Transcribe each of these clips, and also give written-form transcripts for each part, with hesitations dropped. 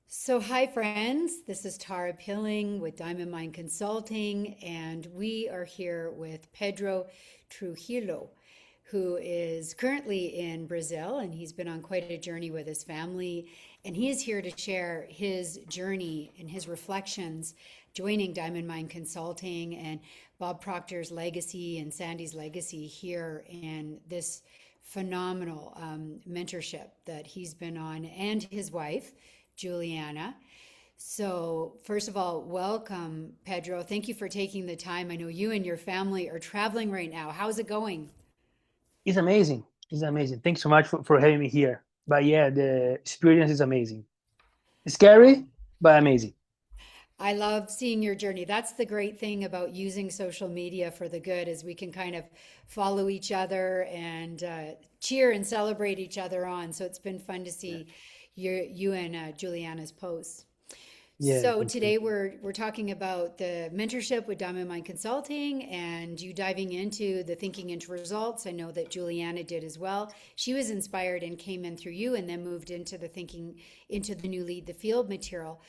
So, hi, friends. This is Tara Pilling with Diamond Mind Consulting, and we are here with Pedro Trujillo, who is currently in Brazil, and he's been on quite a journey with his family. And he is here to share his journey and his reflections joining Diamond Mind Consulting and Bob Proctor's legacy and Sandy's legacy here in this phenomenal mentorship that he's been on, and his wife. Juliana. So, first of all, welcome, Pedro. Thank you for taking the time. I know you and your family are traveling right now. How's it going? It's amazing. It's amazing. Thanks so much for having me here. But yeah, the experience is amazing. Oh, Scary, but amazing. I love seeing your journey. That's the great thing about using social media for the good is we can kind of follow each other and cheer and celebrate each other on. So it's been fun to Yeah. see you and Juliana's posts. Yeah, So thank you. today we're talking about the mentorship with Diamond Mind Consulting and you diving into the thinking into results. I know that Juliana did as well. She was inspired and came in through you and then moved into the thinking into the new lead the field material.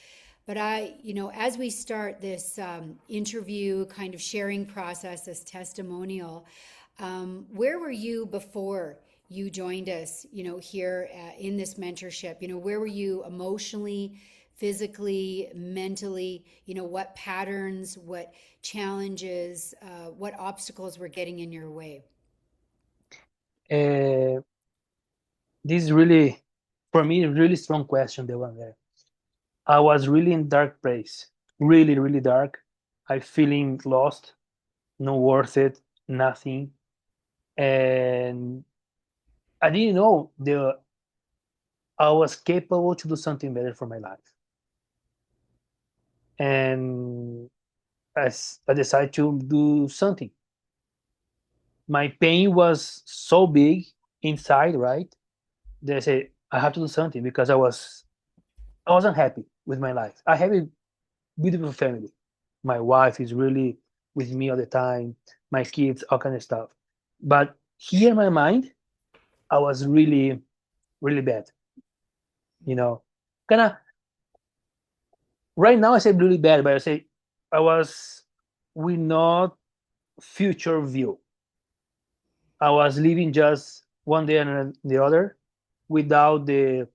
But as we start this interview kind of sharing process, this testimonial, where were you before you joined us, here in this mentorship? Where were you emotionally, physically, mentally? What patterns, what challenges, what obstacles were getting in your way? Uh, this is really, for me, a really strong question, the one there. I was really in dark place, really, really dark. I feeling lost, not worth it, nothing. And I didn't know I was capable to do something better for my life. And I decided to do something. My pain was so big inside, right? That I said I have to do something because I wasn't happy with my life. I have a beautiful family. My wife is really with me all the time. My kids, all kind of stuff. But here in my mind, I was really, really bad. You know, kind of right now I say really bad, but I say I was with not future view. I was living just one day and the other without the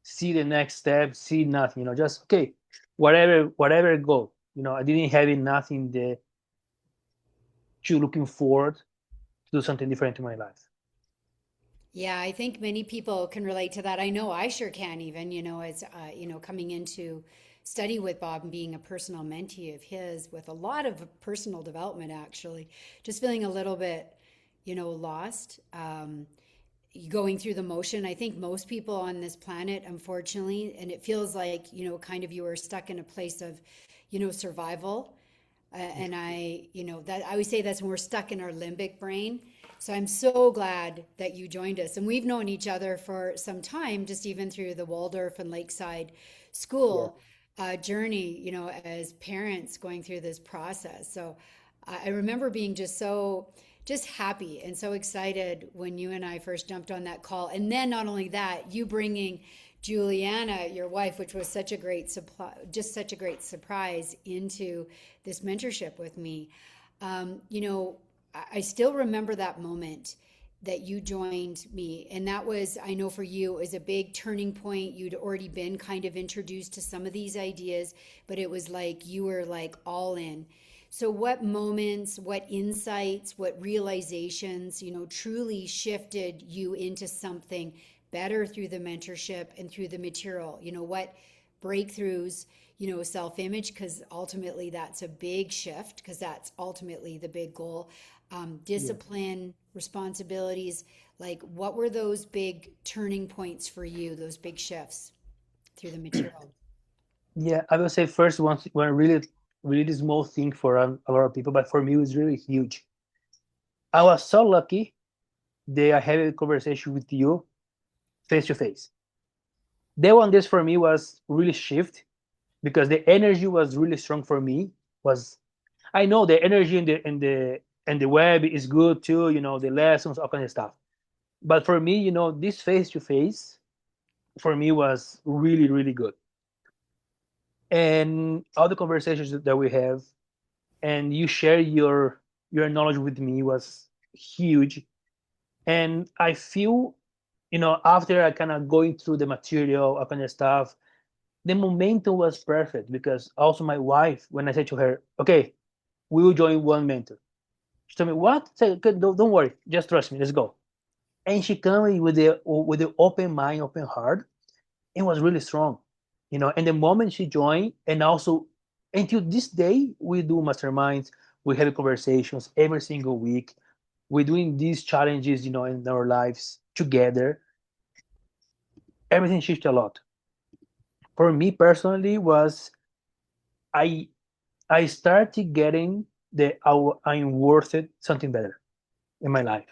see the next step, see nothing, just okay, whatever go. I didn't have nothing there to looking forward to do something different in my life. Yeah, I think many people can relate to that. I know I sure can even, as coming into study with Bob and being a personal mentee of his with a lot of personal development actually, just feeling a little bit, lost, going through the motion. I think most people on this planet, unfortunately, and it feels like, kind of you are stuck in a place of, survival and that I always say that's when we're stuck in our limbic brain. So I'm so glad that you joined us. And we've known each other for some time, just even through the Waldorf and Lakeside Yeah. School journey, as parents going through this process. So I remember being just happy and so excited when you and I first jumped on that call. And then not only that, you bringing Juliana, your wife, which was such a great supply, just such a great surprise into this mentorship with me. I still remember that moment that you joined me. And that was, I know for you, it was a big turning point. You'd already been kind of introduced to some of these ideas, but it was like you were like all in. So, what moments, what insights, what realizations, truly shifted you into something better through the mentorship and through the material? What breakthroughs, self image, because ultimately that's a big shift, because that's ultimately the big goal. Yeah. Discipline, responsibilities. Like, what were those big turning points for you, those big shifts through the material? Yeah, I will say first one really really small thing for a lot of people, but for me it was really huge. I was so lucky that I had a conversation with you face to face. That one this for me was really shift because the energy was really strong for me. Was I know the energy in the web is good too, the lessons, all kind of stuff. But for me, this face to face for me was really, really good. and all the conversations that we have, and you share your knowledge with me was huge. And I feel, after I kind of going through the material, all kind of stuff, the momentum was perfect because also my wife, when I said to her, okay, we will join one mentor. She told me, what? I said, "Okay, don't worry, just trust me, let's go." And she came with the open mind, open heart, and was really strong. And the moment she joined, and also until this day, we do masterminds, we have conversations every single week. We're doing these challenges, in our lives together. Everything shifted a lot. For me personally, was I I started getting I'm worth it something better in my life.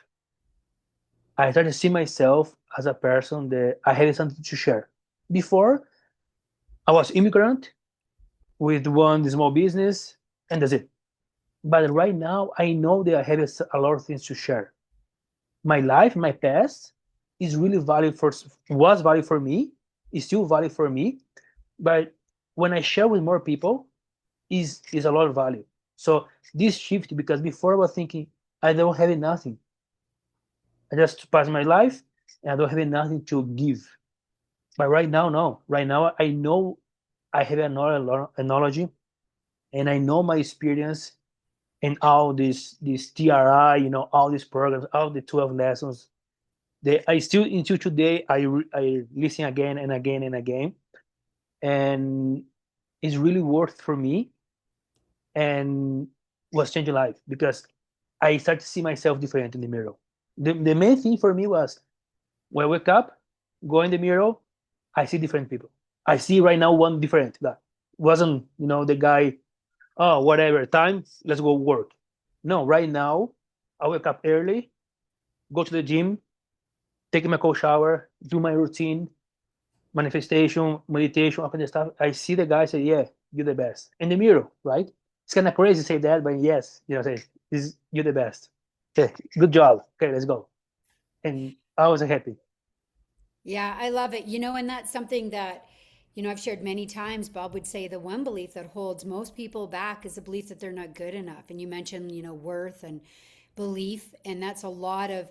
I started to see myself as a person that I had something to share. Before, I was immigrant with one small business, and that's it. But right now, I know that I have a lot of things to share. My life, my past, is really valid for was valid for me, is still valid for me. But when I share with more people, is a lot of value. So this shift, because before I was thinking I don't have nothing, I just pass my life and I don't have nothing to give. But right now, no. Right now, I know I have a knowledge, and I know my experience and all this TRI, all these programs, all the 12 lessons. I still until today I listen again and again and again, and it's really worth for me and was changing life because I started to see myself different in the mirror. The main thing for me was when I wake up, go in the mirror, I see different people. I see right now one different guy. Wasn't, the guy, oh, whatever, time, let's go work. No, right now, I wake up early, go to the gym, take my cold shower, do my routine, manifestation, meditation, all kind of stuff. I see the guy, say, yeah, you're the best. In the mirror, right? It's kind of crazy to say that, but yes, say, you're the best. Okay, good job. Okay, let's go. And I was happy. Yeah, I love it. And that's something that, I've shared many times. Bob would say the one belief that holds most people back is the belief that they're not good enough. And you mentioned, worth and belief. And that's a lot of,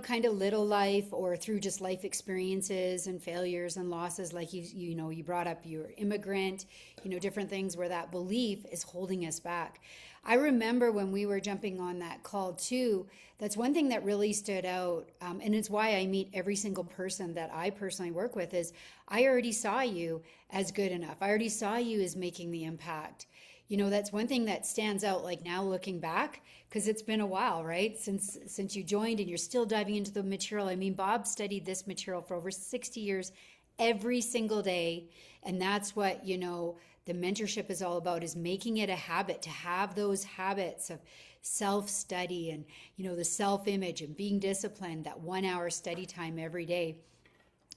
kind of little life or through just life experiences and failures and losses. Like you brought up your immigrant, different things where that belief is holding us back. I remember when we were jumping on that call too, that's one thing that really stood out. And it's why I meet every single person that I personally work with is I already saw you as good enough. I already saw you as making the impact. That's one thing that stands out like now looking back because it's been a while, right? Since you joined and you're still diving into the material. I mean, Bob studied this material for over 60 years every single day, and that's what, the mentorship is all about, is making it a habit to have those habits of self-study and, the self-image and being disciplined, that 1 hour study time every day.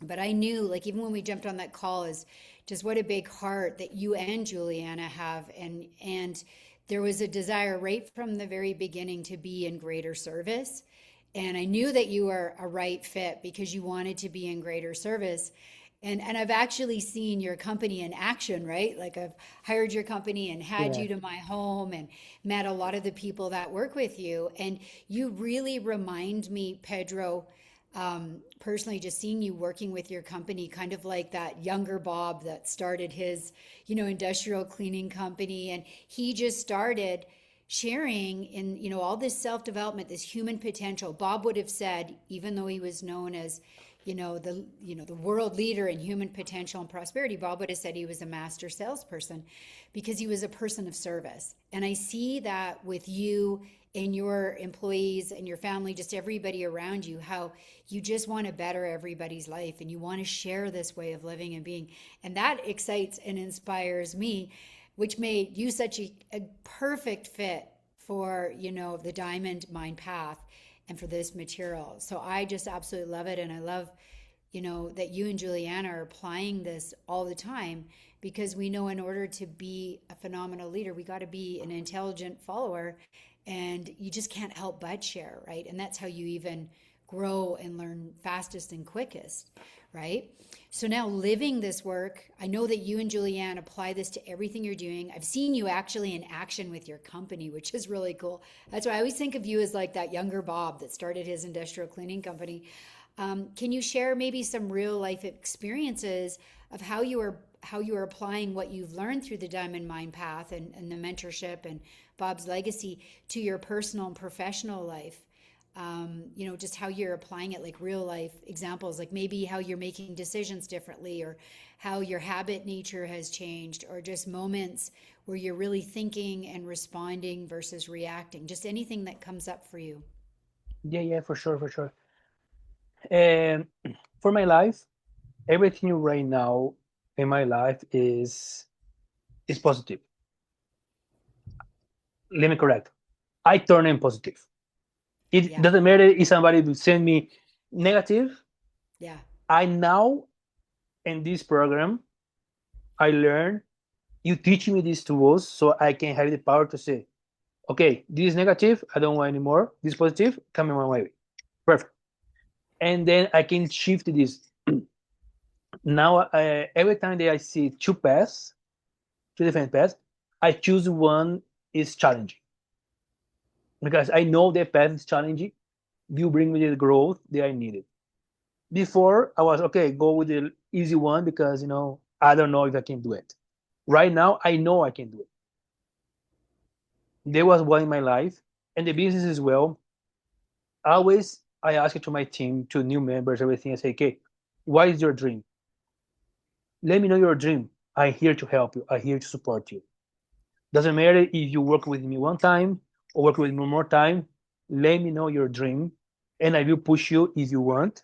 But I knew, like, even when we jumped on that call, is just what a big heart that you and Juliana have, and there was a desire right from the very beginning to be in greater service. And I knew that you were a right fit because you wanted to be in greater service. And I've actually seen your company in action, right? Like I've hired your company and had Yeah. you to my home and met a lot of the people that work with you. And you really remind me, Pedro, personally, just seeing you working with your company, kind of like that younger Bob that started his, industrial cleaning company. And he just started sharing in, all this self-development, this human potential. Bob would have said, even though he was known as, the world leader in human potential and prosperity, Bob would have said he was a master salesperson because he was a person of service. And I see that with you and your employees and your family, just everybody around you, how you just want to better everybody's life and you want to share this way of living and being. And that excites and inspires me, which made you such a perfect fit for, the diamond mind path and for this material. So I just absolutely love it. And I love, that you and Juliana are applying this all the time because we know in order to be a phenomenal leader, we got to be an intelligent follower and you just can't help but share, right? And that's how you even grow and learn fastest and quickest, right? So now living this work, I know that you and Julianne apply this to everything you're doing. I've seen you actually in action with your company, which is really cool. That's why I always think of you as like that younger Bob that started his industrial cleaning company. Can you share maybe some real life experiences of how you are applying what you've learned through the Diamond Mind path and the mentorship and Bob's legacy to your personal and professional life? Just how you're applying it, like real life examples, like maybe how you're making decisions differently, or how your habit nature has changed, or just moments where you're really thinking and responding versus reacting. Just anything that comes up for you. Yeah, for sure, for sure. And for my life, everything right now in my life is positive. Let me correct. I turn in positive. It Yeah. doesn't matter if somebody will send me negative. Yeah. I now in this program I learn you teach me these tools so I can have the power to say, okay, this is negative, I don't want anymore. This is positive, come in my way. Perfect. And then I can shift this. Now, every time that I see two paths, two different paths, I choose one is challenging because I know the path is challenging. You bring me the growth that I needed. Before I was okay, go with the easy one because I don't know if I can do it. Right now, I know I can do it. There was one in my life, and the business as well. Always, I ask it to my team, to new members, everything. I say, okay, what is your dream? Let me know your dream. I'm here to help you. I'm here to support you. Doesn't matter if you work with me one time or work with me one more time. Let me know your dream, and I will push you if you want.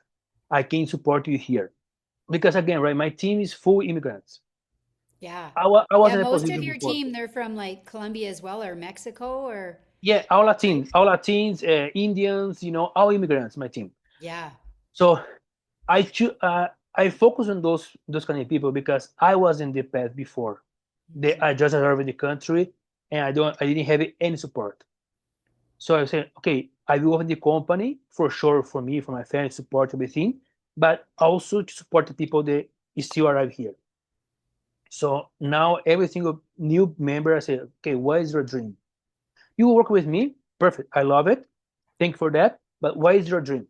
I can support you here because again, right, my team is full immigrants. Yeah. I was Yeah. in a Most of position your before. team, they're from like Colombia as well, or Mexico, or, Yeah, right? All Latins, Indians, all immigrants. My team. Yeah. So I focus on those kind of people because I was in the path before. I just arrived in the country and I didn't have any support. So I said, okay, I will open the company for sure for me, for my family, support everything, but also to support the people that still arrive here. So now every single new member, I say, okay, what is your dream? You will work with me, perfect. I love it. Thank you for that. But what is your dream?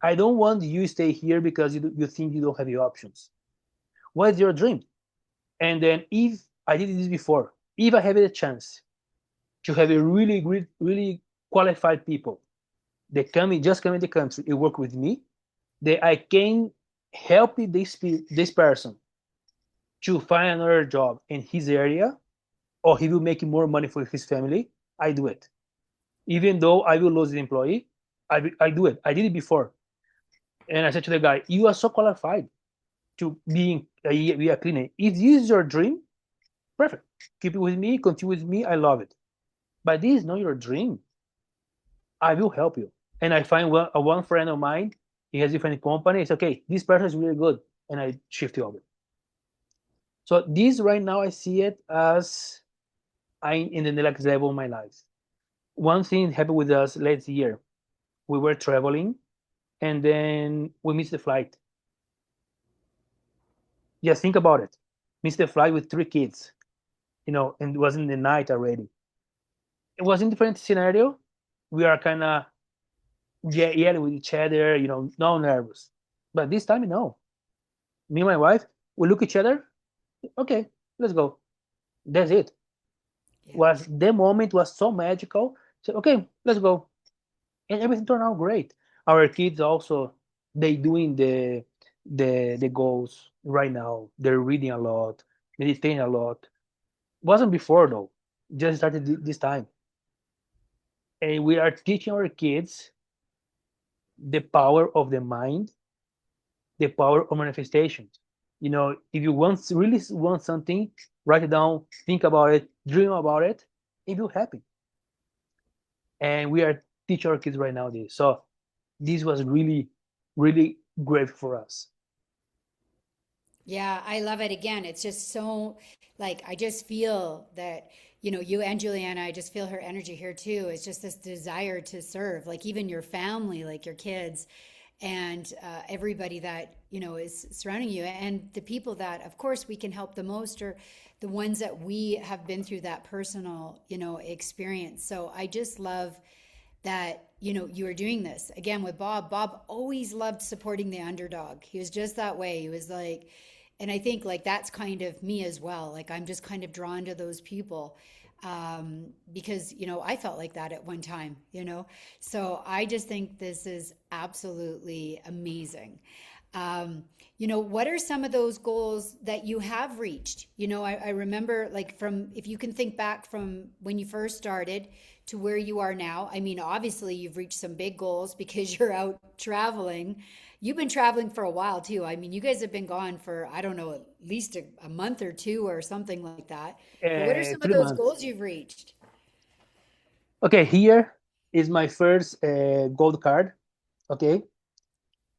I don't want you to stay here because you think you don't have the options. What is your dream? And then if I did this before, if I have a chance to have a really great, really qualified people that come in the country and work with me, that I can help this person to find another job in his area, or he will make more money for his family. I do it, even though I will lose the employee. I do it. I did it before, and I said to the guy, "You are so qualified to be a cleaner. If this is your dream, perfect. Keep it with me. Continue with me. I love it. But this is not your dream. I will help you." And I find one friend of mine. He has a different company. It's okay. This person is really good, and I shift you over. So this right now, I see it as I'm in the next level of my life. One thing happened with us last year. We were traveling, and then we missed the flight. Just think about it. Missed the flight with three kids, and it was in the night already. It was in different scenario. We are kind of yelling with each other, no nervous. But this time, no. Me and my wife, we look at each other. Okay, let's go. That's it. Yeah. Was the moment was so magical. So okay, let's go, and everything turned out great. Our kids also they doing the goals right now. They're reading a lot, meditating a lot. Wasn't before though. Just started this time, and we are teaching our kids the power of the mind, the power of manifestation. If you really want something, write it down, think about it, dream about it, it will happen. And we are teaching our kids right now this. So this was really, really great for us. Yeah, I love it. Again, it's just so like I just feel that, you and Juliana, I just feel her energy here too. It's just this desire to serve, like even your family, like your kids and everybody that, is surrounding you. And the people that, of course, we can help the most are the ones that we have been through that personal, experience. So I just love that you are doing this again with Bob always loved supporting the underdog. He was just that way. He was like, and I think like that's kind of me as well. Like I'm just kind of drawn to those people because I felt like that at one time. So I just think this is absolutely amazing. What are some of those goals that you have reached? I remember like from, if you can think back from when you first started to where you are now. I mean, obviously you've reached some big goals because you're out traveling. You've been traveling for a while too. I mean, you guys have been gone for, I don't know, at least a month or two or something like that. But what are some of 3 those months. goals you've reached? Okay, here is my first gold card. Okay,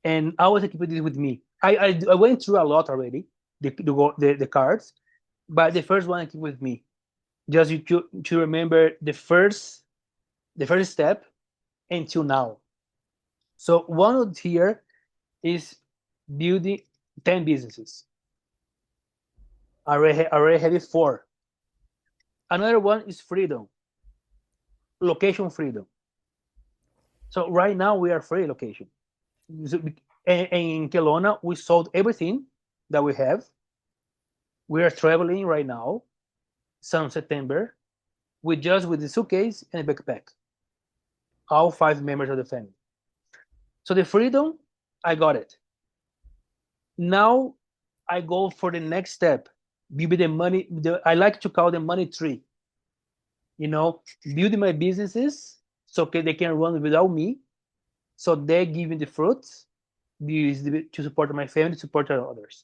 and I was keeping this with me. I went through a lot already, the cards, but the first one I keep with me. Just to remember the first step until now. So one of here is building 10 businesses. I already have it 4. Another one is freedom, location freedom. So right now we are free location. So, and in Kelowna, we sold everything that we have. We are traveling right now, some September, with the suitcase and a backpack. All 5 members of the family. So the freedom, I got it. Now I go for the next step. Maybe the money. I like to call the money tree. Building my businesses so they can run without me. So they give me the fruits to support my family, to support others.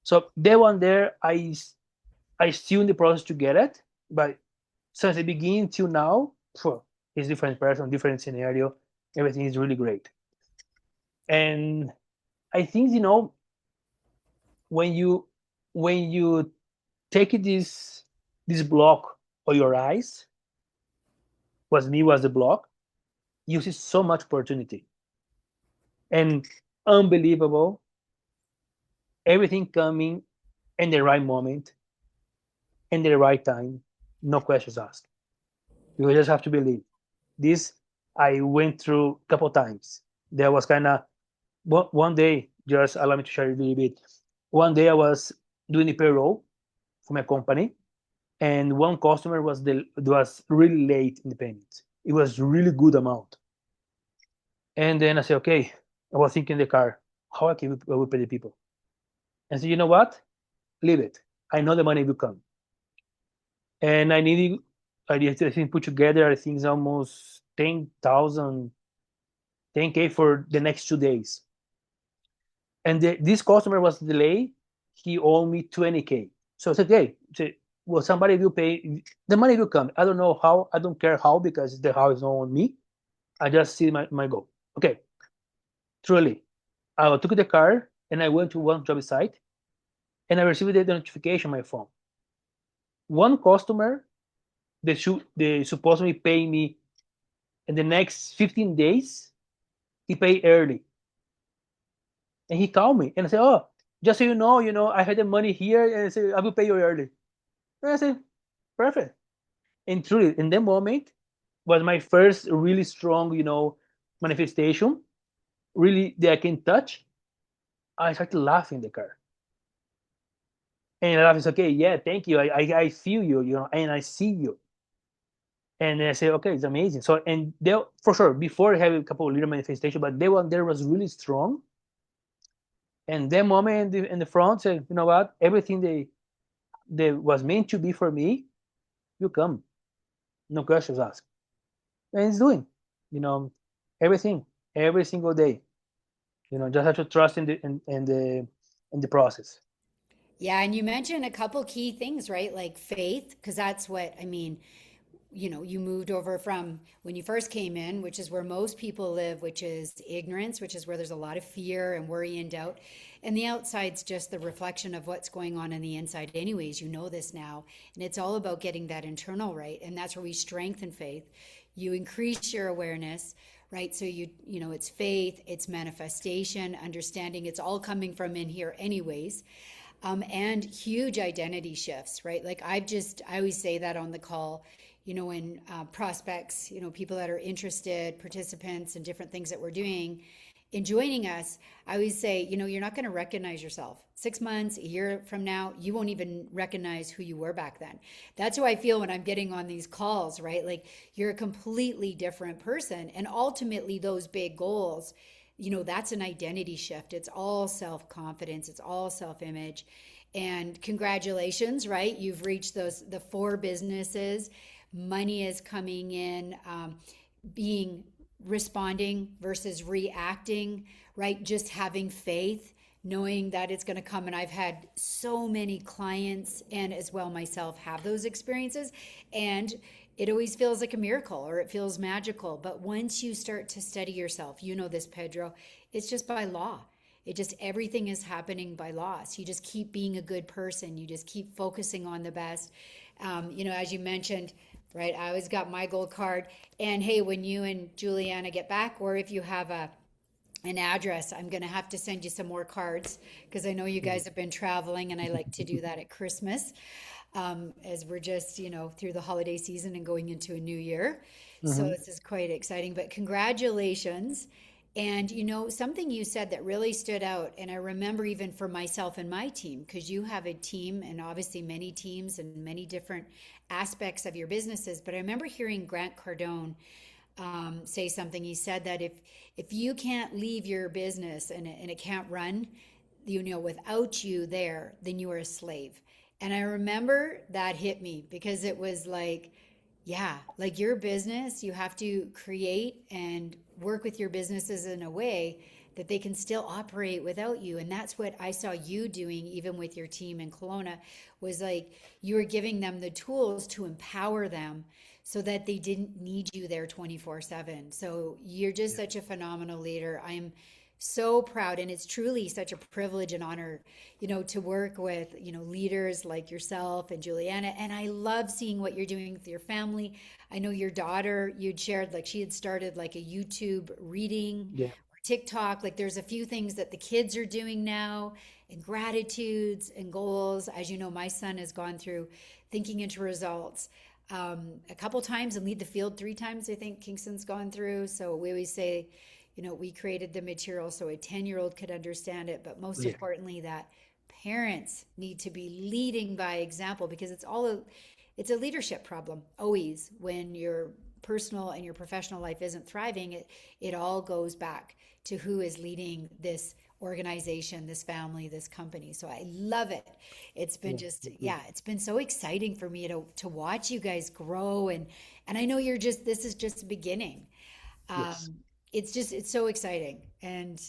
So that one there, I still in the process to get it, but since the beginning till now, it's different person, different scenario. Everything is really great, and I think when you when you take this block of your eyes, was the block, you see so much opportunity and unbelievable, everything coming in the right moment, in the right time, no questions asked. You just have to believe. This I went through a couple times. There was kind of one day, just allow me to share a little bit. One day I was doing the payroll for my company, and one customer was really late in the payment. It was really good amount. And then I said, okay, I was thinking in the car, how I will pay the people. And I said, you know what? Leave it. I know the money will come. And I think put together, I think it's almost 10,000, 10K for the next 2 days. And this customer was delayed. He owed me 20K. So I said, okay, well, somebody will pay. The money will come. I don't know how. I don't care how, because the how is not on me. I just see my goal. Okay, truly. I took the car and I went to one job site, and I received the notification on my phone. One customer, they supposedly pay me in the next 15 days. He paid early. And he called me and I said, oh, just so I had the money here, and I said, I will pay you early. And I said, perfect. And truly, in that moment was my first really strong, manifestation, really that I can touch. I started laughing in the car. And I laugh is okay, yeah, thank you. I feel you, and I see you. And I say, okay, it's amazing. So, and there, for sure, before I have a couple of little manifestation, but that one there was really strong. And that moment in the front said, you know what, everything they was meant to be for me, you come, no questions asked, and it's doing, you know, everything every single day. Just have to trust in the process. Yeah, and you mentioned a couple key things, right? Like faith, because that's what I mean. you moved over from when you first came in, which is where most people live, which is ignorance, which is where there's a lot of fear and worry and doubt. And the outside's just the reflection of what's going on in the inside, anyways. You know this now. And it's all about getting that internal right. And that's where we strengthen faith. You increase your awareness, right? So it's faith, it's manifestation, understanding it's all coming from in here, anyways. And huge identity shifts, right? Like I always say that on the call, when prospects, people that are interested, participants, and different things that we're doing in joining us, I always say, you're not going to recognize yourself. 6 months, a year from now, you won't even recognize who you were back then. That's how I feel when I'm getting on these calls, right? Like you're a completely different person. And ultimately, those big goals, that's an identity shift. It's all self confidence, it's all self image. And congratulations, right? You've reached the 4 businesses. Money is coming in, being responding versus reacting, right? Just having faith, knowing that it's going to come. And I've had so many clients and as well myself have those experiences. And it always feels like a miracle or it feels magical. But once you start to study yourself, you know this, Pedro, it's just by law. Everything is happening by law. So you just keep being a good person. You just keep focusing on the best. As you mentioned, right, I always got my gold card. And hey, when you and Juliana get back, or if you have an address, I'm going to have to send you some more cards because I know you guys have been traveling and I like to do that at Christmas, as we're just, through the holiday season and going into a new year. So Mm-hmm. this is quite exciting, but congratulations. And something you said that really stood out, and I remember even for myself and my team, because you have a team and obviously many teams and many different aspects of your businesses. But I remember hearing Grant Cardone say something. He said that if you can't leave your business and it can't run, without you there, then you are a slave. And I remember that hit me because it was like, yeah, like your business, you have to create and work with your businesses in a way that they can still operate without you. And that's what I saw you doing, even with your team in Kelowna, was like you were giving them the tools to empower them so that they didn't need you there 24/7. So you're just such a phenomenal leader. I'm so proud, and it's truly such a privilege and honor, to work with, leaders like yourself and Juliana. And I love seeing what you're doing with your family. I know your daughter, you'd shared like she had started like a YouTube reading Yeah. or TikTok. Like there's a few things that the kids are doing now, and gratitudes and goals. As you know, my son has gone through Thinking into Results a couple times and Lead the Field 3 times, I think Kingston's gone through. So we always say, we created the material so a 10-year-old could understand it, but most Yeah. importantly, that parents need to be leading by example because it's a leadership problem always when your personal and your professional life isn't thriving. It all goes back to who is leading this organization, this family, this company. So I love it. It's been Yeah. just, Thank you. yeah, it's been so exciting for me to watch you guys grow. And I know this is just the beginning. Yes. um, it's so exciting. And,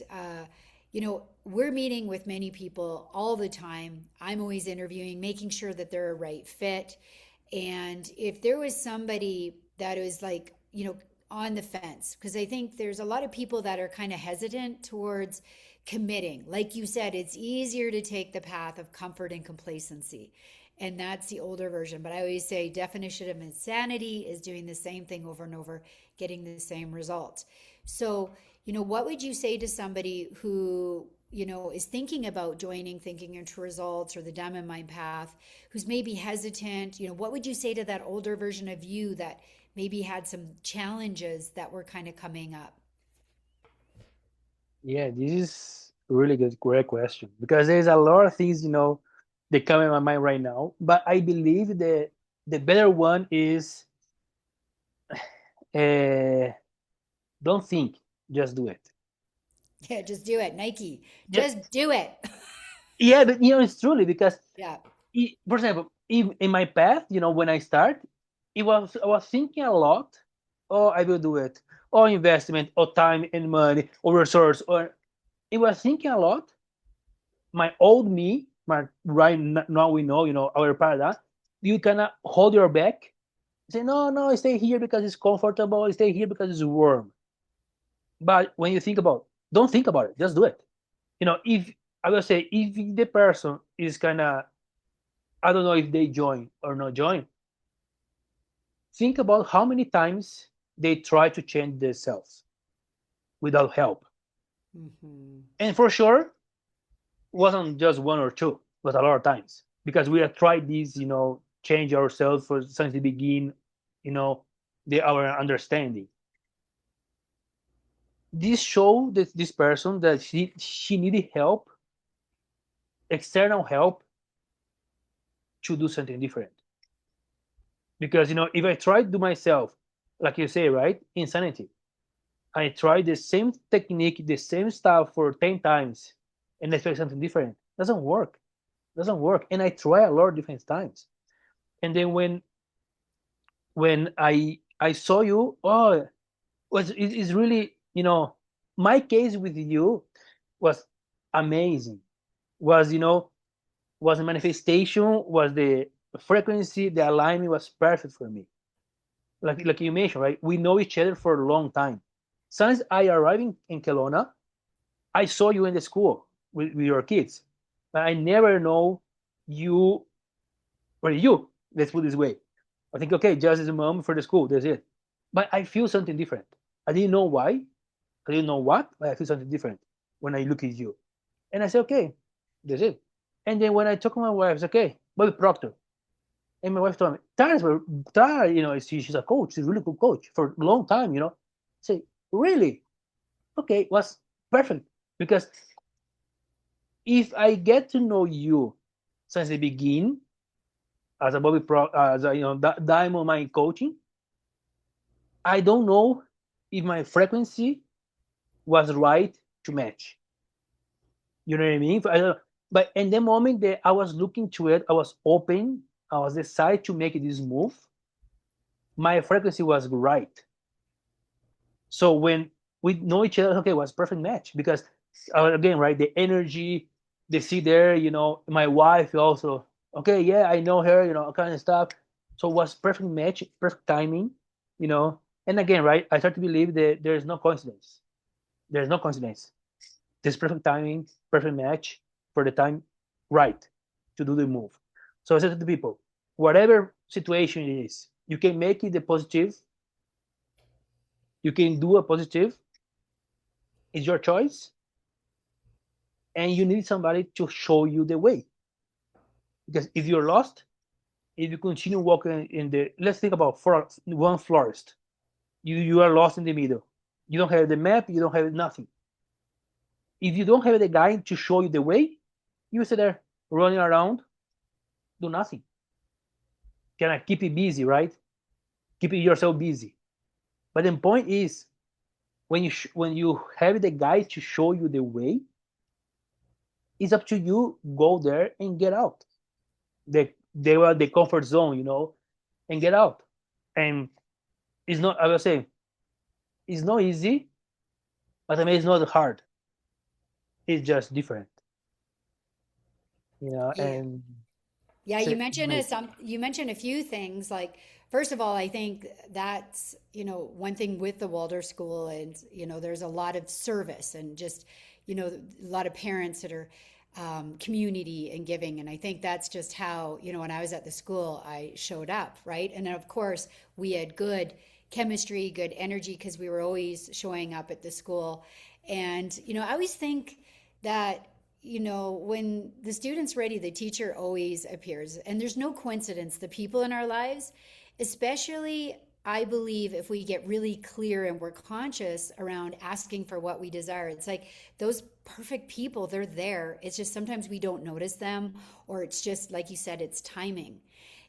we're meeting with many people all the time. I'm always interviewing, making sure that they're a right fit. And if there was somebody that was like, on the fence, because I think there's a lot of people that are kind of hesitant towards committing. Like you said, it's easier to take the path of comfort and complacency. And that's the older version. But I always say definition of insanity is doing the same thing over and over, getting the same results. So, what would you say to somebody who, is thinking about joining Thinking into Results or the Diamond Mind Path, who's maybe hesitant? What would you say to that older version of you that maybe had some challenges that were kind of coming up? Yeah, this is really good, great question because there's a lot of things that come in my mind right now. But I believe that the better one is uh, don't think, just do it. Yeah, just do it. Nike, Yeah, just do it. yeah, but it's truly because, Yeah. for example, in my path, when I start, I was thinking a lot. Oh, I will do it. Or investment, or time and money, or resource, or it was thinking a lot. My old me, now we know, our paradigm, you cannot hold your back, Say, no, no, stay here because it's comfortable. Stay here because it's warm. But when you think about, don't think about it. Just do it. If I will say, if the person is kind of, I don't know if they join or not join, think about how many times they try to change themselves without help. Mm-hmm. And for sure, wasn't just one or two, but a lot of times because we have tried these, change ourselves for since the begin, you know, our understanding. This show that this person that she needed help, external help, to do something different. Because if I try to do myself, like you say, right, insanity. I try the same technique, the same stuff for 10 times, and expect something different. Doesn't work. Doesn't work. And I try a lot of different times. And then when I saw you, oh, it's really, my case with you was amazing. Was was a manifestation, was the frequency, the alignment was perfect for me. Like you mentioned, right? We know each other for a long time. Since I arrived in Kelowna, I saw you in the school with your kids, but I never know you or you. Let's put it this way. I think, okay, just as a mom for the school, that's it. But I feel something different. I didn't know why. I didn't know what, but I feel something different when I look at you. And I said, okay, that's it. And then when I talk to my wife, I said, okay, Bobby Proctor. And my wife told me, Tara, she's a coach, she's a really good coach for a long time, I say, really? Okay, was perfect. Because if I get to know you since the beginning, as a as a diamond mind coaching, I don't know if my frequency was right to match. You know what I mean? But in the moment that I was looking to it, I was open, I was decided to make this move. My frequency was right. So when we know each other, okay, it was perfect match because again, right, the energy they see there, my wife also, okay, yeah, I know her, kind of stuff. So it was perfect match, perfect timing, you know. And again, right, I start to believe that there's no coincidence. There's no coincidence. There's perfect timing, perfect match for the time right to do the move. So I said to the people, whatever situation it is, you can make it a positive, you can do a positive, it's your choice, and you need somebody to show you the way. Because if you're lost, if you continue walking in the, let's think about one forest, you are lost in the middle. You don't have the map, you don't have nothing. If you don't have the guide to show you the way, you sit there running around, do nothing. Can I keep it busy, right? Keep yourself busy. But the point is, when you have the guide to show you the way, it's up to you go there and get out. They were the comfort zone, and get out. And it's not, I will say, it's not easy, but I mean, it's not hard. It's just different, Yeah. and Yeah, it's you mentioned great. you mentioned a few things. Like, first of all, I think that's, one thing with the Waldorf School, and there's a lot of service and just, a lot of parents that are community and giving. And I think that's just how, when I was at the school, I showed up, right? And then of course we had good chemistry, good energy because we were always showing up at the school. And I always think that when the student's ready, the teacher always appears. And there's no coincidence. The people in our lives, especially, I believe, if we get really clear and we're conscious around asking for what we desire, it's like those perfect people, they're there. It's just sometimes we don't notice them, or it's just, like you said, it's timing.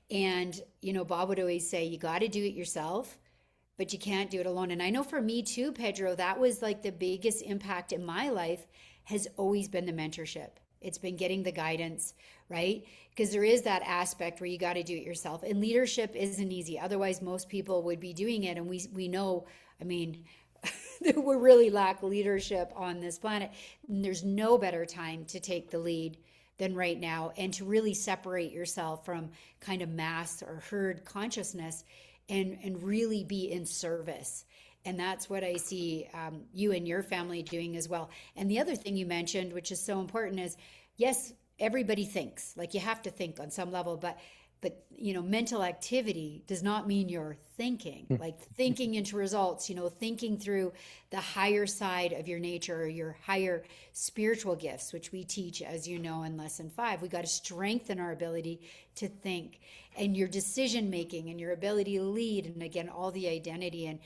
And, Bob would always say, you got to do it yourself, but you can't do it alone. And I know for me too, Pedro, that was like the biggest impact in my life has always been the mentorship. It's been getting the guidance, right? Because there is that aspect where you got to do it yourself. And leadership isn't easy. Otherwise, most people would be doing it. And we know, I mean, we really lack leadership on this planet. And there's no better time to take the lead than right now and to really separate yourself from kind of mass or herd consciousness and really be in service. And that's what I see you and your family doing as well. And the other thing you mentioned, which is so important, is yes, everybody thinks. Like you have to think on some level, but mental activity does not mean you're thinking. Like thinking into results, thinking through the higher side of your nature or your higher spiritual gifts, which we teach, as you know, in lesson 5. We got to strengthen our ability to think, and your decision making and your ability to lead, and again, all the identity.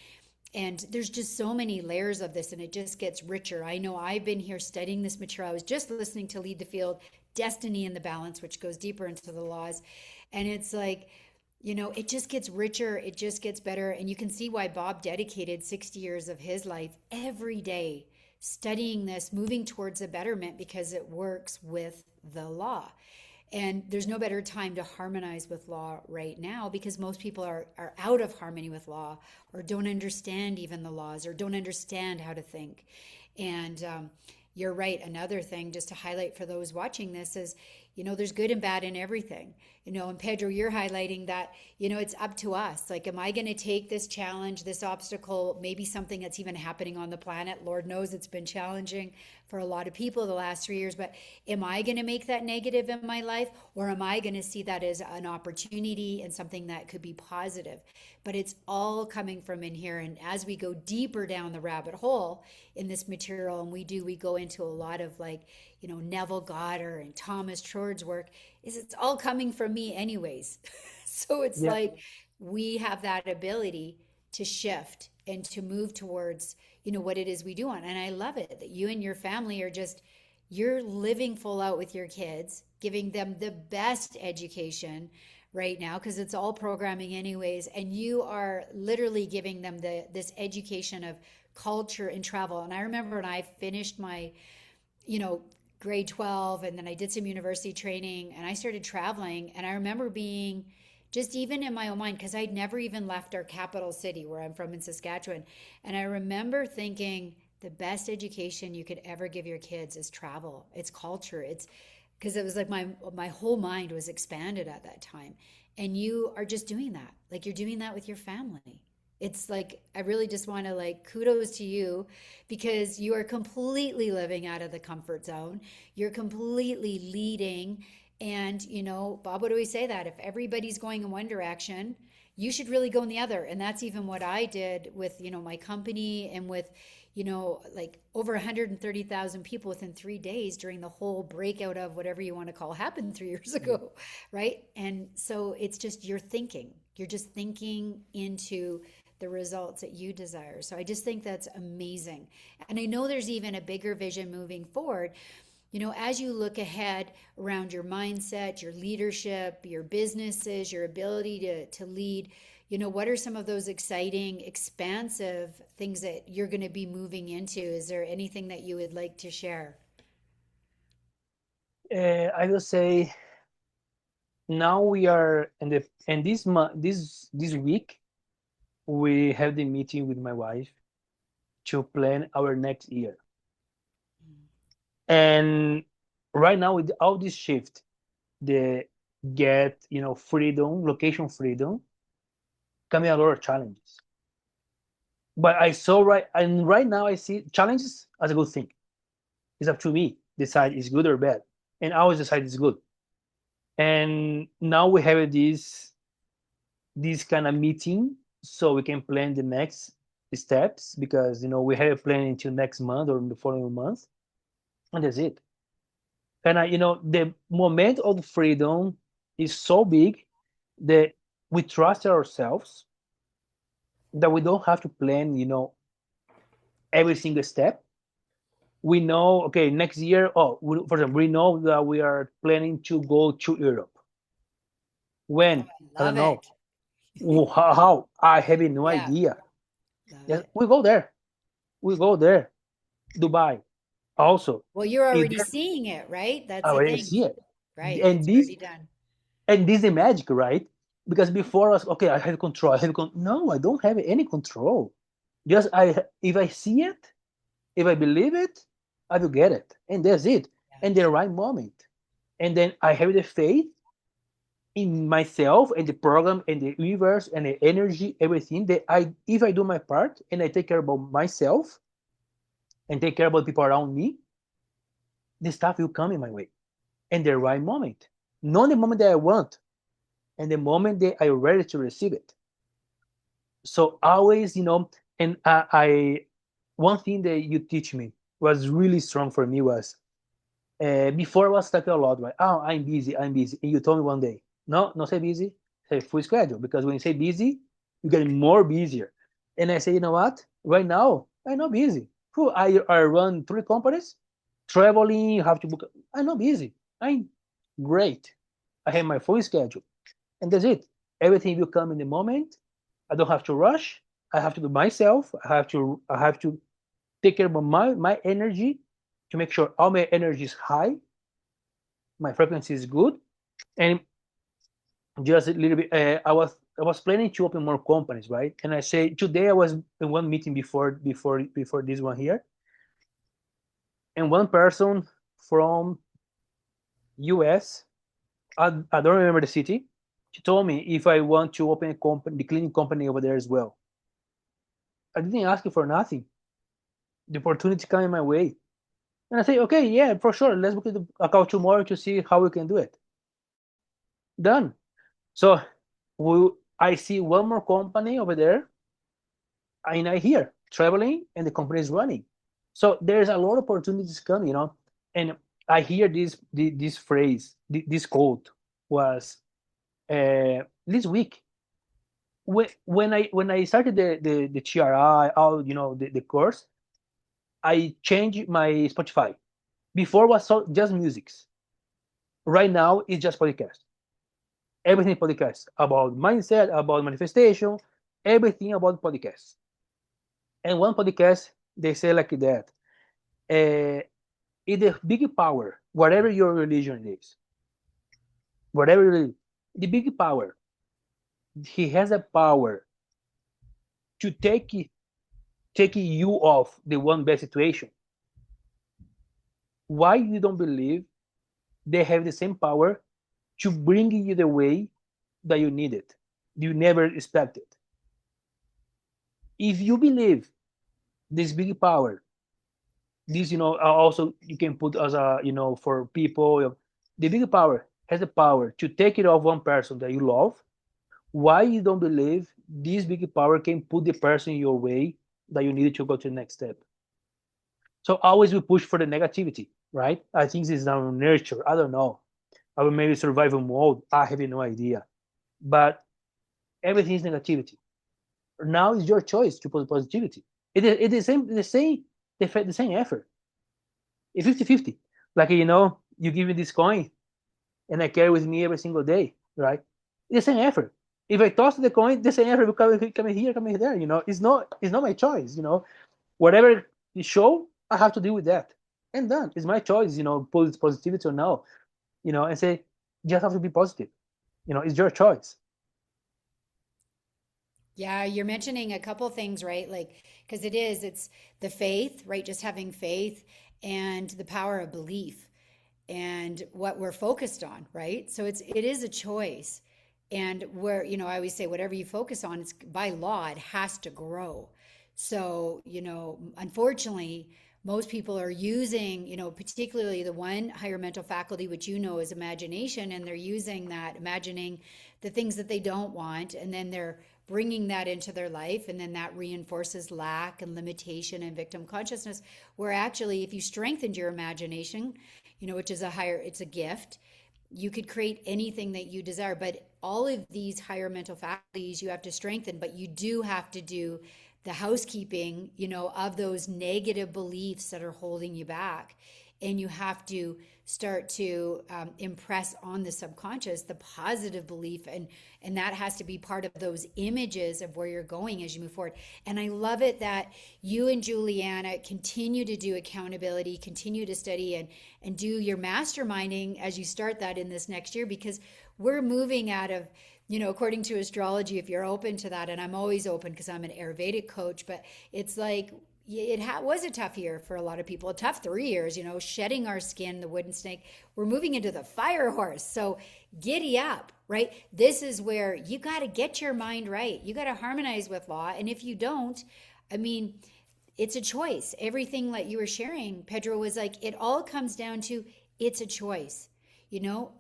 And there's just so many layers of this, and it just gets richer. I know I've been here studying this material. I was just listening to Lead the Field, Destiny in the Balance, which goes deeper into the laws. And it's like, it just gets richer. It just gets better. And you can see why Bob dedicated 60 years of his life every day studying this, moving towards a betterment, because it works with the law. And there's no better time to harmonize with law right now, because most people are out of harmony with law, or don't understand even the laws, or don't understand how to think. And you're right. Another thing, just to highlight for those watching this, is, there's good and bad in everything. And Pedro, you're highlighting that, it's up to us. Like, am I going to take this challenge, this obstacle, maybe something that's even happening on the planet? Lord knows it's been challenging for a lot of people the last 3 years, but am I going to make that negative in my life, or am I going to see that as an opportunity and something that could be positive? But it's all coming from in here. And as we go deeper down the rabbit hole in this material, and we go into a lot of, like, Neville Goddard and Thomas Troard's work, it's all coming from me anyways. So it's Yeah. like we have that ability to shift and to move towards, what it is we do want. And I love it that you and your family are just, you're living full out with your kids, giving them the best education right now, because it's all programming anyways. And you are literally giving them this education of culture and travel. And I remember when I finished my, grade 12, and then I did some university training, and I started traveling. And I remember being just, even in my own mind, because I'd never even left our capital city where I'm from in Saskatchewan. And I remember thinking the best education you could ever give your kids is travel. It's culture. It's because it was like my whole mind was expanded at that time. And you are just doing that. Like, you're doing that with your family. It's like, I really just want to, like, kudos to you, because you are completely living out of the comfort zone. You're completely leading. And, Bob would always say that if everybody's going in one direction, you should really go in the other. And that's even what I did with, my company, and with, like over 130,000 people within 3 days during the whole breakout of whatever you want to call happened 3 years ago. Right. And so it's just, you're just thinking into the results that you desire. So I just think that's amazing. And I know there's even a bigger vision moving forward. As you look ahead around your mindset, your leadership, your businesses, your ability to lead, what are some of those exciting, expansive things that you're going to be moving into? Is there anything that you would like to share? I will say now we are in the and this month, this week, we have the meeting with my wife to plan our next year. And right now, with all this shift, the get freedom, location freedom, coming a lot of challenges. But I saw right now I see challenges as a good thing. It's up to me decide is good or bad, and I always decide it's good. And now we have this kind of meeting so we can plan the next steps, because we have a plan until next month or the following month, and that's it. And the moment of freedom is so big that we trust ourselves, that we don't have to plan every single step. We know, okay, next year, for example, we know that we are planning to go to Europe. Oh, When? I I don't love know. it. How? I have no Yeah, idea. love Yes, it. we go there. We go there. Dubai also. Well, you're If already there, seeing it, right? I That's the already thing, see it. right? And It's this already done. and this is the magic, right? Because before us, okay, I have control. No, I don't have any control. Just if I see it, if I believe it, I will get it. And that's it. Yeah. And the right moment. And then I have the faith in myself and the program and the universe and the energy, everything that if I do my part and I take care about myself and take care about people around me, the stuff will come in my way in the right moment. Not the moment that I want, and the moment that I'm ready to receive it. So always, and I one thing that you teach me was really strong for me was before I was talking a lot, right? Oh, I'm busy, I'm busy. And you told me one day, no, not say busy, say full schedule. Because when you say busy, you get more busier. And I say, you know what? Right now, I'm not busy. I run 3 companies, traveling, have to book. I'm not busy. I'm great. I have my full schedule. And that's it. Everything will come in the moment. I don't have to rush. I have to do myself. I have to take care of my energy to make sure all my energy is high, my frequency is good, and just a little bit. I was planning to open more companies, right? And I say today I was in one meeting before this one here, and one person from US, I don't remember the city. She told me if I want to open a company, the cleaning company over there as well. I didn't ask you for nothing. The opportunity came my way. And I say, okay, yeah, for sure. Let's book a call tomorrow to see how we can do it. Done. So I see one more company over there, and I hear traveling, and the company is running. So there's a lot of opportunities coming. And I hear this phrase, this quote was this week when I started the TRI, all the course. I changed my Spotify. Before was just musics. Right now it's just podcast. Everything podcast about mindset, about manifestation, everything about podcasts. And one podcast they say like that: it's a big power, whatever your religion is, whatever the big power, he has a power to take you off the one bad situation. Why you don't believe they have the same power to bring you the way that you need it, you never expected? If you believe this big power, this also you can put as a for people, the big power has the power to take it off one person that you love. Why you don't believe this big power can put the person in your way that you need to go to the next step? So always we push for the negativity, right? I think this is our nurture. I don't know. I will maybe survival mode. I have no idea. But everything is negativity. Now it's your choice to put positivity. It is the same effort. It's 50-50. Like you give me this coin and I carry with me every single day, right? It's the same effort. If I toss the coin, the same effort will come here, come there. It's not my choice. Whatever you show, I have to deal with that. And done. It's my choice. Put positivity or no. And say you just have to be positive. It's your choice. Yeah, you're mentioning a couple things, right? Like, because it's the faith, right? Just having faith and the power of belief and what we're focused on, right? So it is a choice. And I always say whatever you focus on, it's by law, it has to grow. So, unfortunately, most people are using, particularly the one higher mental faculty, which is imagination, and they're using that, imagining the things that they don't want, and then they're bringing that into their life, and then that reinforces lack and limitation and victim consciousness. Where actually, if you strengthened your imagination, which is it's a gift, you could create anything that you desire. But all of these higher mental faculties you have to strengthen, but you do have to do the housekeeping, of those negative beliefs that are holding you back. And you have to start to impress on the subconscious the positive belief, and that has to be part of those images of where you're going as you move forward. And I love it that you and Juliana continue to do accountability, continue to study, and do your masterminding as you start that in this next year, because we're moving out of, according to astrology, if you're open to that, and I'm always open because I'm an Ayurvedic coach, but it's like, was a tough year for a lot of people, a tough 3 years, shedding our skin, the wooden snake. We're moving into the fire horse. So giddy up, right? This is where you got to get your mind right. You got to harmonize with law. And if you don't, I mean, it's a choice. Everything that you were sharing, Pedro, was like, it all comes down to it's a choice. You know,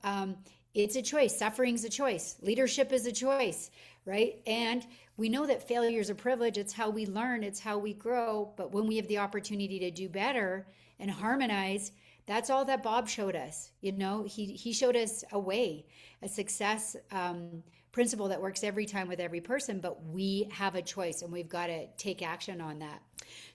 it's a choice. Suffering's a choice. Leadership is a choice, right? And we know that failure is a privilege. It's how we learn, it's how we grow. But when we have the opportunity to do better and harmonize, that's all that Bob showed us. He showed us a way, a success principle that works every time with every person, but we have a choice and we've got to take action on that.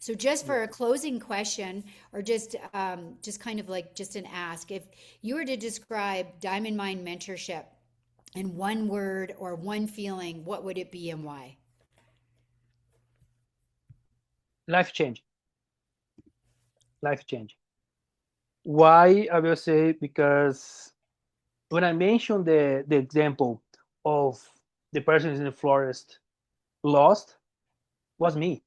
So just for a closing question, or just kind of like just an ask, if you were to describe Diamond Mind Mentorship in one word or one feeling, what would it be and why? Life change. Life change. Why? I will say because when I mentioned the example of the person in the forest lost, was me.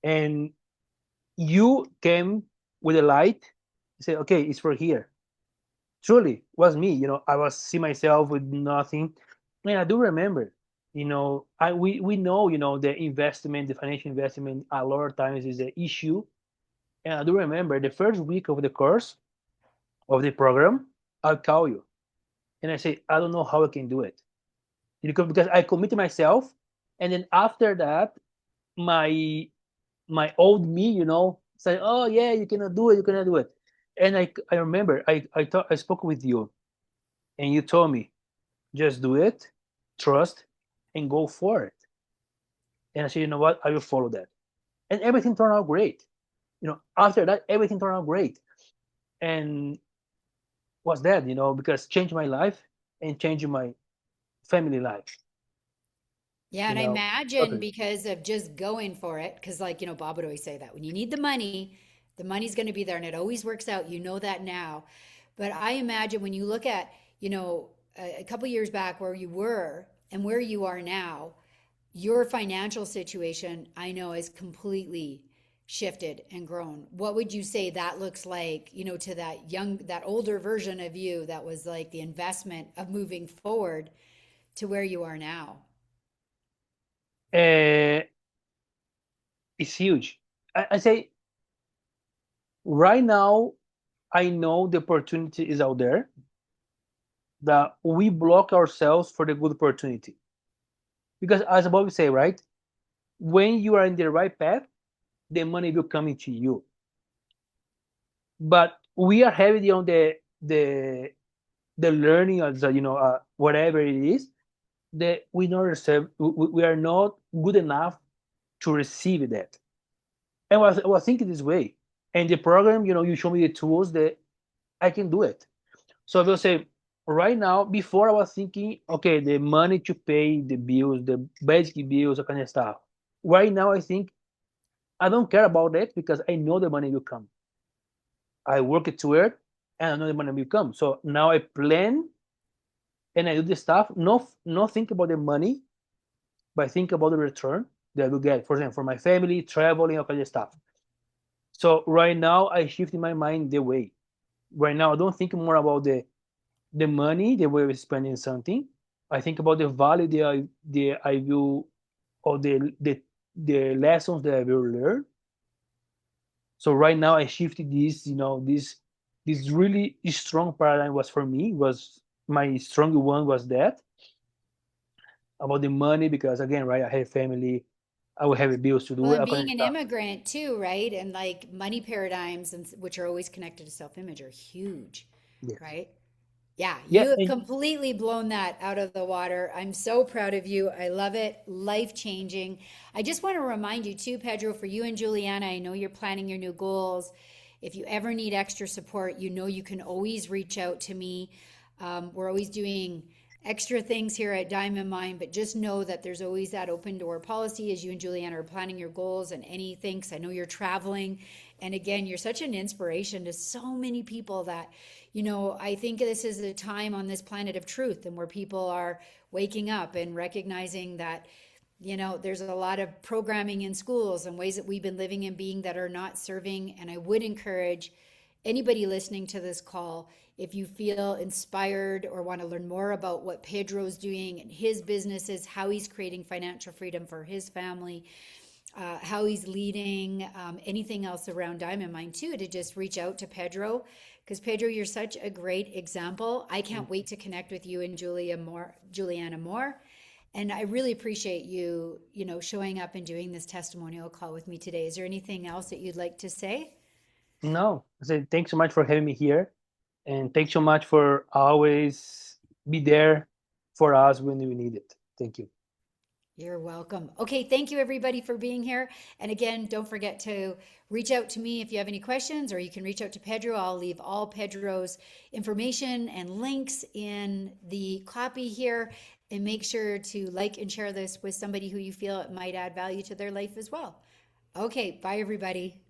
And you came with a light, say, okay, it's for here. Truly was me. I was see myself with nothing. And I do remember, we know, the investment, the financial investment a lot of times is an issue. And I do remember the first week of the course of the program, I'll call you. And I say, I don't know how I can do it. Because I committed myself. And then after that, my old me, say, oh yeah, you cannot do it, you cannot do it. And I remember I thought I spoke with you and you told me, just do it, trust, and go for it. And I said, you know what, I will follow that. And everything turned out great. After that, everything turned out great. And was that, because changed my life and changed my family life. Yeah, and I imagine Totally. because of just going for it, because like, Bob would always say that when you need the money's going to be there and it always works out. You know that now. But I imagine when you look at, a couple years back where you were and where you are now, your financial situation, I know, is completely shifted and grown. What would you say that looks like, to that older version of you that was like the investment of moving forward to where you are now? Uh, it's huge. I say right now, I know the opportunity is out there, that we block ourselves for the good opportunity. Because as Bobby say, right, when you are in the right path, the money will come into you. But we are heavy on the learning of whatever it is, that we are not good enough to receive that. And I was thinking this way. And the program, you show me the tools that I can do it. So I will say, right now, before I was thinking, okay, the money to pay the bills, the basic bills, that kind of stuff. Right now, I think I don't care about that because I know the money will come. I work it to it, and I know the money will come. So now I plan and I do the stuff. Not think about the money, but think about the return that I will get. For example, for my family, traveling, all kind of stuff. So right now, I shift in my mind the way. Right now, I don't think more about the money, the way we're spending something. I think about the value that I will, or the lessons that I will learn. So right now I shifted this really strong paradigm was for me, was my strong one, was that about the money, because again, right, I have family, I will have bills to Well, do, and that kind being of an stuff. immigrant too, right? And like money paradigms, and which are always connected to self-image, are huge, Yes. right? Yeah, Yeah, you have and completely blown that out of the water. I'm so proud of you. I love it. Life changing. I just want to remind you too, Pedro, for you and Juliana, I know you're planning your new goals. If you ever need extra support, you can always reach out to me. We're always doing extra things here at Diamond Mind, but just know that there's always that open door policy as you and Juliana are planning your goals and anything. Because I know you're traveling. And again, you're such an inspiration to so many people that, I think this is a time on this planet of truth and where people are waking up and recognizing that You know, there's a lot of programming in schools and ways that we've been living and being that are not serving. And I would encourage anybody listening to this call, if you feel inspired or want to learn more about what Pedro's doing and his businesses, how he's creating financial freedom for his family, how he's leading, anything else around Diamond Mine too, to just reach out to Pedro. Because Pedro, you're such a great example. I can't wait to connect with you and Juliana more. And I really appreciate you, showing up and doing this testimonial call with me today. Is there anything else that you'd like to say? No, I said thanks so much for having me here, and thanks so much for always be there for us when we need it. Thank you. You're welcome. Okay, thank you everybody for being here. And again, don't forget to reach out to me if you have any questions, or you can reach out to Pedro. I'll leave all Pedro's information and links in the copy here. And make sure to like and share this with somebody who you feel it might add value to their life as well. Okay, bye everybody.